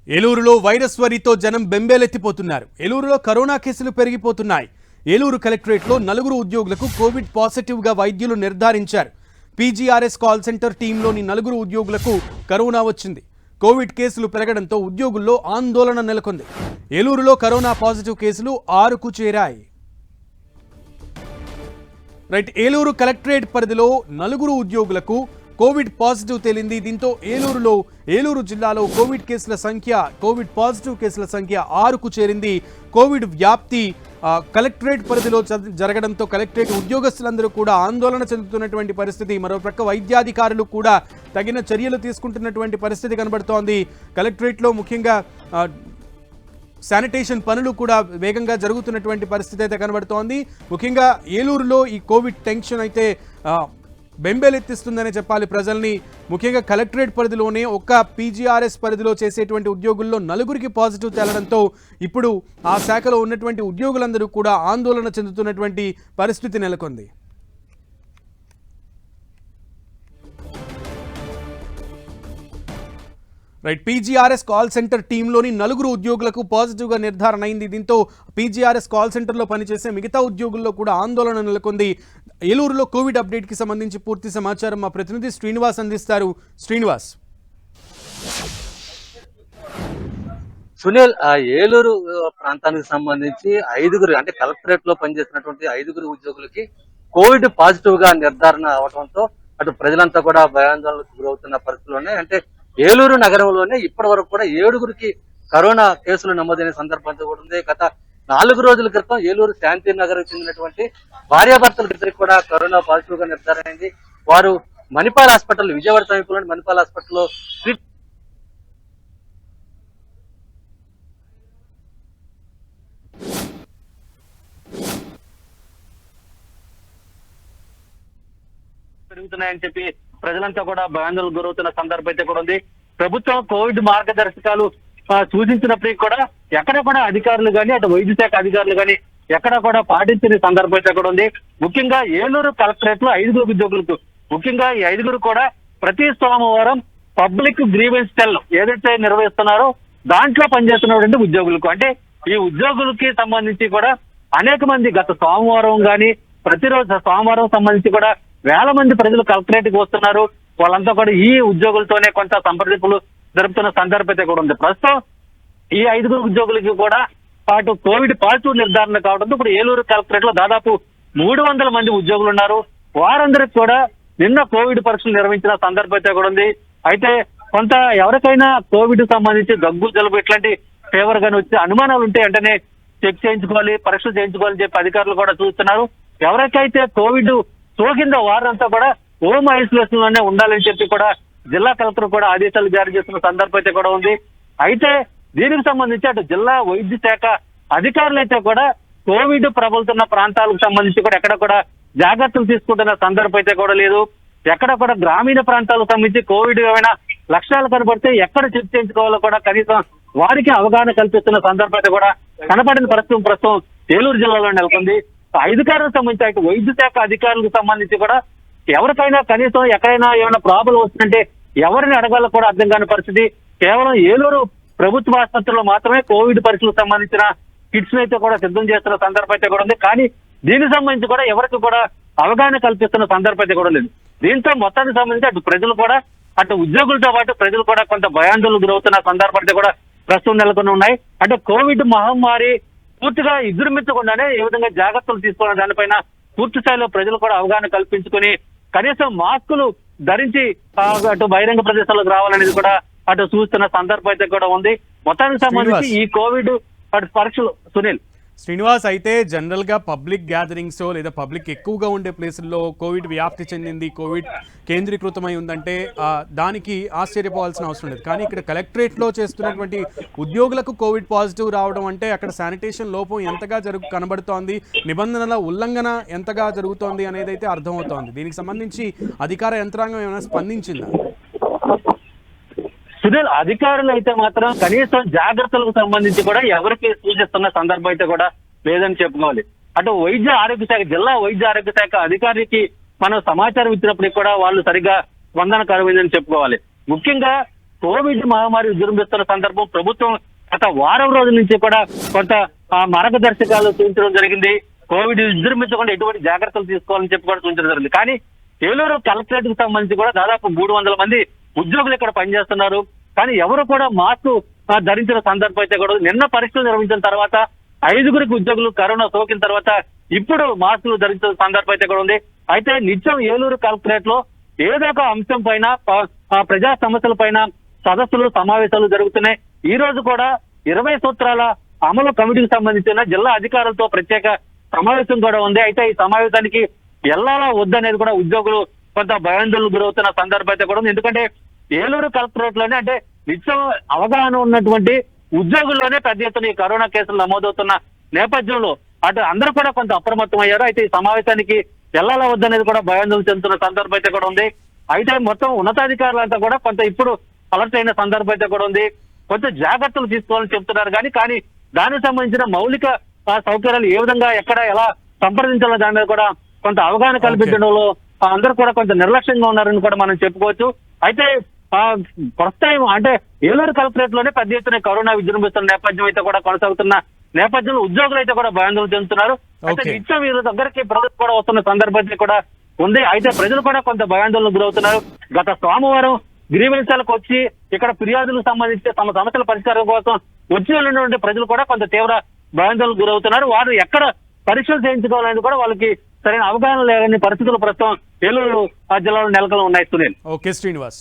ఏలూరులో వైరస్ వరితో జనం బెంబేలెత్తిపోతున్నారు. ఏలూరులో కరోనా కేసులు పెరిగిపోతున్నాయి. ఏలూరు కలెక్టరేట్లో 4 ఉద్యోగులకు కోవిడ్ పాజిటివ్గా వైద్యులు నిర్ధారించారు. పీజీఆర్ఎస్ కాల్ సెంటర్ టీంలోని 4 ఉద్యోగులకు కరోనా వచ్చింది. కోవిడ్ కేసులు పెరగడంతో ఉద్యోగుల్లో ఆందోళన నెలకొంది. ఏలూరులో కరోనా పాజిటివ్ కేసులు 6కు చేరాయి. ఏలూరు కలెక్టరేట్ పరిధిలో 4 ఉద్యోగులకు కోవిడ్ పాజిటివ్ తేలింది. దీంతో ఏలూరు జిల్లాలో కోవిడ్ పాజిటివ్ కేసుల సంఖ్య 6కు చేరింది. కోవిడ్ వ్యాప్తి కలెక్టరేట్ పరిధిలో జరగడంతో కలెక్టరేట్ ఉద్యోగస్తులందరూ కూడా ఆందోళన చెందుతున్నటువంటి పరిస్థితి. మరోపక్క వైద్యాధికారులు కూడా తగిన చర్యలు తీసుకుంటున్నటువంటి పరిస్థితి కనబడుతోంది. కలెక్టరేట్లో ముఖ్యంగా శానిటేషన్ పనులు కూడా వేగంగా జరుగుతున్నటువంటి పరిస్థితి అయితే కనబడుతోంది. ముఖ్యంగా ఏలూరులో ఈ కోవిడ్ టెన్షన్ అయితే బెంబేలెత్తిస్తుందనే చెప్పాలి ప్రజల్ని. ముఖ్యంగా కలెక్టరేట్ పరిధిలోనే ఒక్క పీజీఆర్ఎస్ పరిధిలో చేసేటువంటి ఉద్యోగుల్లో 4కి పాజిటివ్ తేలడంతో ఇప్పుడు ఆ శాఖలో ఉన్నటువంటి ఉద్యోగులందరూ కూడా ఆందోళన చెందుతున్నటువంటి పరిస్థితి నెలకొంది. పీజీఆర్ఎస్ కాల్ సెంటర్ టీంలోని 4 ఉద్యోగులకు పాజిటివ్గా నిర్ధారణ అయింది. దీంతో పీజీఆర్ఎస్ కాల్ సెంటర్లో పనిచేసే మిగతా ఉద్యోగుల్లో కూడా ఆందోళన నెలకొంది. ఏలూరులో కోవిడ్ అప్డేట్కి సంబంధించి పూర్తి సమాచారం మా ప్రతినిధి శ్రీనివాస్ అందిస్తారు. శ్రీనివాస్. సునీల్, ఏలూరు ప్రాంతానికి సంబంధించి 5 అంటే కలెక్టరేట్ లో పనిచేస్తున్నటువంటి 5 ఉద్యోగులకి కోవిడ్ పాజిటివ్ గా నిర్ధారణ అవడంతో అటు ప్రజలంతా కూడా భయాందోళనకు గురవుతున్న పరిస్థితుల్లోనే, అంటే ఏలూరు నగరంలోనే ఇప్పటి వరకు కూడా 7 కరోనా కేసులు నమోదైన సందర్భంతో కూడా ఉంది. గత 4 రోజుల క్రితం ఏలూరు శాంతి నగర్ చెందినటువంటి భార్యాభర్తలకు కూడా కరోనా పాజిటివ్ గా నిర్ధారణ అయింది. వారు మణిపాల్ హాస్పిటల్, విజయవాడ సమీపంలోని మణిపాల్ హాస్పిటల్లో పెరుగుతున్నాయని చెప్పి ప్రజలంతా కూడా భయాందోళనకు గురవుతున్న సందర్భం అయితే కూడా ఉంది. ప్రభుత్వం కోవిడ్ మార్గదర్శకాలు సూచించినప్పటికీ కూడా ఎక్కడ కూడా అధికారులు కానీ, అటు వైద్య శాఖ అధికారులు కానీ ఎక్కడ కూడా పాటించిన సందర్భం అయితే కూడా ఉంది. ముఖ్యంగా ఏలూరు కలెక్టరేట్ లో 5 ఉద్యోగులకు, ముఖ్యంగా ఈ 5 కూడా ప్రతి సోమవారం పబ్లిక్ గ్రీవెన్స్ సెల్ ఏదైతే నిర్వహిస్తున్నారో దాంట్లో పనిచేస్తున్నటువంటి ఉద్యోగులకు, అంటే ఈ ఉద్యోగులకి సంబంధించి కూడా అనేక మంది గత సోమవారం కానీ ప్రతిరోజు సోమవారం సంబంధించి కూడా వేల మంది ప్రజలు కలెక్టరేట్ కి వస్తున్నారు. వాళ్ళంతా కూడా ఈ ఉద్యోగులతోనే కొంత సంప్రదింపులు జరుపుతున్న సందర్భం అయితే కూడా ఉంది. ప్రస్తుతం ఈ 5 ఉద్యోగులకి కూడా పాటు కోవిడ్ పాజిటివ్ నిర్ధారణ కావడంతో ఇప్పుడు ఏలూరు కలెక్టరేట్ లో దాదాపు 300 మంది ఉద్యోగులు ఉన్నారు. వారందరికి కూడా నిన్న కోవిడ్ పరీక్షలు నిర్వహించిన సందర్భం అయితే కూడా ఉంది. అయితే కొంత ఎవరికైనా కోవిడ్ సంబంధించి దగ్గు, జలుబు ఇట్లాంటి ఫీవర్ గాని వచ్చే అనుమానాలు ఉంటే వెంటనే చెక్ చేయించుకోవాలి, పరీక్షలు చేయించుకోవాలని చెప్పి అధికారులు కూడా చూస్తున్నారు. ఎవరికైతే కోవిడ్ సోకిందో వారంతా కూడా హోమ్ ఐసోలేషన్ లోనే ఉండాలని చెప్పి కూడా జిల్లా కలెక్టర్ కూడా ఆదేశాలు జారీ చేస్తున్న సందర్భం అయితే కూడా ఉంది. అయితే దీనికి సంబంధించి అటు జిల్లా వైద్య శాఖ అధికారులు అయితే కూడా కోవిడ్ ప్రబలుతున్న ప్రాంతాలకు సంబంధించి కూడా ఎక్కడ కూడా జాగ్రత్తలు తీసుకుంటున్న సందర్భం అయితే కూడా లేదు. ఎక్కడ కూడా గ్రామీణ ప్రాంతాలకు సంబంధించి కోవిడ్ ఏమైనా లక్షణాలు కనబడితే ఎక్కడ చెక్ చేయించుకోవాలో కూడా కనీసం వారికి అవగాహన కల్పిస్తున్న సందర్భం అయితే కూడా కనపడిన ప్రస్తుతం ఏలూరు జిల్లాలో నెలకొంది. అధికారులకు సంబంధించి అటు వైద్య శాఖ అధికారులకు సంబంధించి కూడా ఎవరికైనా కనీసం ఎక్కడైనా ఏమైనా ప్రాబ్లం వస్తుందంటే ఎవరిని అడగాలో కూడా అర్థం కాని పరిస్థితి. కేవలం ఏలూరు ప్రభుత్వ ఆసుపత్రిలో మాత్రమే కోవిడ్ పరీక్షలకు సంబంధించిన కిట్స్ అయితే కూడా సిద్ధం చేస్తున్న సందర్భం అయితే కూడా ఉంది. కానీ దీనికి సంబంధించి కూడా ఎవరికి కూడా అవగాహన కల్పిస్తున్న సందర్భం అయితే కూడా లేదు. దీంతో మొత్తానికి సంబంధించి అటు ప్రజలు కూడా, అటు ఉద్యోగులతో పాటు ప్రజలు కూడా కొంత భయాందోళనకు గురవుతున్న సందర్భం అయితే కూడా ప్రస్తుతం నెలకొని ఉన్నాయి. అంటే కోవిడ్ మహమ్మారి పూర్తిగా ఎదురుమిచ్చకుండానే ఏ విధంగా జాగ్రత్తలు తీసుకోవడం దానిపైన పూర్తి స్థాయిలో ప్రజలు కూడా అవగాహన కల్పించుకొని కనీసం మాస్కులు ధరించి అటు బహిరంగ ప్రదేశాలకు రావాలనేది కూడా అటు చూస్తున్న సందర్భం అయితే కూడా ఉంది. మొత్తానికి సంబంధించి ఈ కోవిడ్ పరీక్షలు సునీల్. శ్రీనివాస్, అయితే జనరల్గా పబ్లిక్ గ్యాదరింగ్స్ లేదా పబ్లిక్ ఎక్కువగా ఉండే ప్లేసుల్లో కోవిడ్ వ్యాప్తి చెందింది, కోవిడ్ కేంద్రీకృతమై ఉందంటే దానికి ఆశ్చర్యపోవాల్సిన అవసరం లేదు. కానీ ఇక్కడ కలెక్టరేట్లో చేస్తున్నటువంటి ఉద్యోగులకు కోవిడ్ పాజిటివ్ రావడం అంటే అక్కడ శానిటేషన్ లోపం ఎంతగా కనబడుతోంది, నిబంధనల ఉల్లంఘన ఎంతగా జరుగుతోంది అనేది అయితే అర్థమవుతోంది. దీనికి సంబంధించి అధికార యంత్రాంగం ఏమైనా స్పందించిందా? సునీల్, అధికారులు అయితే మాత్రం కనీసం జాగ్రత్తలకు సంబంధించి కూడా ఎవరికి సూచిస్తున్న సందర్భం అయితే కూడా లేదని చెప్పుకోవాలి. అటు వైద్య ఆరోగ్య శాఖ, జిల్లా వైద్య ఆరోగ్య శాఖ అధికారికి మనం సమాచారం ఇచ్చినప్పటికీ కూడా వాళ్ళు సరిగ్గా స్పందన కరువైందని చెప్పుకోవాలి. ముఖ్యంగా కోవిడ్ మహమ్మారి విజృంభిస్తున్న సందర్భం ప్రభుత్వం గత వారం రోజుల నుంచి కూడా కొంత మార్గదర్శకాలు సూచించడం జరిగింది. కోవిడ్ విజృంభించకుండా ఎటువంటి జాగ్రత్తలు తీసుకోవాలని చెప్పి కూడా సూచించడం జరిగింది. కానీ ఏలూరు కలెక్టరేట్ కు సంబంధించి కూడా దాదాపు 300 మంది ఉద్యోగులు ఇక్కడ పనిచేస్తున్నారు. కానీ ఎవరు కూడా మాస్క్ ధరించిన సందర్భం అయితే కూడా నిన్న పరీక్షలు నిర్వహించిన తర్వాత 5గురికి ఉద్యోగులు కరోనా సోకిన తర్వాత ఇప్పుడు మాస్కులు ధరించిన సందర్భం అయితే కూడా ఉంది. అయితే నిత్యం ఏలూరు కలెక్టరేట్ లో ఏదో ఒక అంశం పైన ప్రజా సమస్యల పైన సదస్సులు సమావేశాలు జరుగుతున్నాయి. ఈ రోజు కూడా 20 సూత్రాల అమలు కమిటీకి సంబంధించిన జిల్లా అధికారులతో ప్రత్యేక సమావేశం కూడా ఉంది. అయితే ఈ సమావేశానికి ఎల్లాలా వద్దనేది కూడా ఉద్యోగులు కొంత భయాందోళనకు గురవుతున్న సందర్భం అయితే కూడా ఉంది. ఎందుకంటే ఏలూరు కలెక్టరేట్ లోనే అంటే నిత్యం అవగాహన ఉన్నటువంటి ఉద్యోగుల్లోనే పెద్ద ఎత్తున ఈ కరోనా కేసులు నమోదవుతున్న నేపథ్యంలో అటు అందరూ కూడా కొంత అప్రమత్తం అయ్యారు. అయితే ఈ సమావేశానికి ఎల్లాలా వద్దనేది కూడా భయాందోళన చెందుతున్న సందర్భం అయితే కూడా ఉంది. అయితే మొత్తం ఉన్నతాధికారులంతా కూడా కొంత ఇప్పుడు అలర్ట్ అయిన సందర్భం అయితే కూడా ఉంది. కొంత జాగ్రత్తలు తీసుకోవాలని చెప్తున్నారు. కానీ దానికి సంబంధించిన మౌలిక సౌకర్యాలు ఏ విధంగా ఎక్కడ ఎలా సంప్రదించాలో దాని మీద కూడా కొంత అవగాహన కల్పించడంలో అందరూ కూడా కొంత నిర్లక్ష్యంగా ఉన్నారని కూడా మనం చెప్పుకోవచ్చు. అయితే ప్రస్తుతం అంటే ఏలూరు కలెక్టరేట్ లోనే పెద్ద ఎత్తున కరోనా విజృంభిస్తున్న నేపథ్యం అయితే కూడా కొనసాగుతున్న నేపథ్యంలో ఉద్యోగులు అయితే కూడా భయాందోళన చెందుతున్నారు. అయితే నిత్యం వీళ్ళ దగ్గరికి ప్రజలు కూడా వస్తున్న సందర్భం కూడా ఉంది. అయితే ప్రజలు కూడా కొంత భయాందోళనకు గురవుతున్నారు. గత సోమవారం గ్రీవెన్సాలకు వచ్చి ఇక్కడ ఫిర్యాదులకు సంబంధించి తమ సమస్యల పరిష్కారం కోసం వచ్చి వెళ్ళినటువంటి ప్రజలు కూడా కొంత తీవ్ర భయాందోళనకు గురవుతున్నారు. వారు ఎక్కడ పరీక్షలు చేయించుకోవాలని కూడా వాళ్ళకి సరైన అవగాహన లేని పరిస్థితులు ప్రస్తుతం ఏలూరు జిల్లాలో నెలకొలు ఉన్నాయి. సునీల్. ఓకే శ్రీనివాస్.